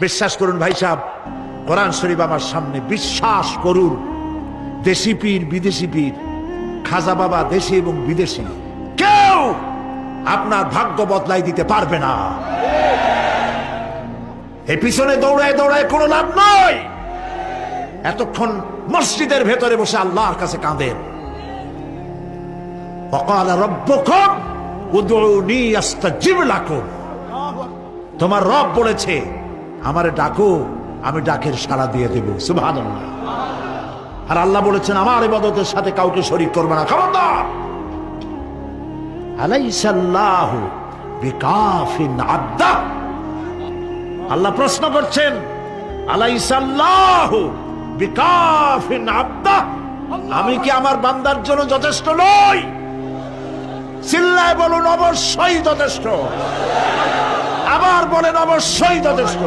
বিশ্বাস করুন ভাই সাহেব, কোরআন শরীফ আমার সামনে, বিশ্বাস করুন। দেশি পীর, বিদেশি পীর, খাজা বাবা দেশি এবং বিদেশি, কেউ আপনার ভাগ্য বদলাই দিতে পারবে না। এই পিছনে দৌড়ায় দৌড়ায় কোনো লাভ নয়। এতক্ষণ মসজিদের ভেতরে বসে আল্লাহর কাছে কাঁদেন। ওয়াকাল রাব্বুকুম উদউনি আস্তাজিব লাকুম। তোমার রব বলেছে আমারে ডাকো, আমি ডাকের সাড়া দিয়ে দেব। সুবহানাল্লাহ। আর আল্লাহ বলেছেন আমার ইবাদতের সাথে কাউকে শরীক করবে না। খবরদার। আলাইসাল্লাহু বিকাফিন আবদা। আল্লাহ প্রশ্ন করছেন, আলাইসাল্লাহু বিকাফিন আবদা, আমি কি আমার বান্দার জন্য যথেষ্ট নই? চিল্লায় বলুন অবশ্যই যথেষ্ট। আবার বলেন অবশ্যই যথেষ্ট।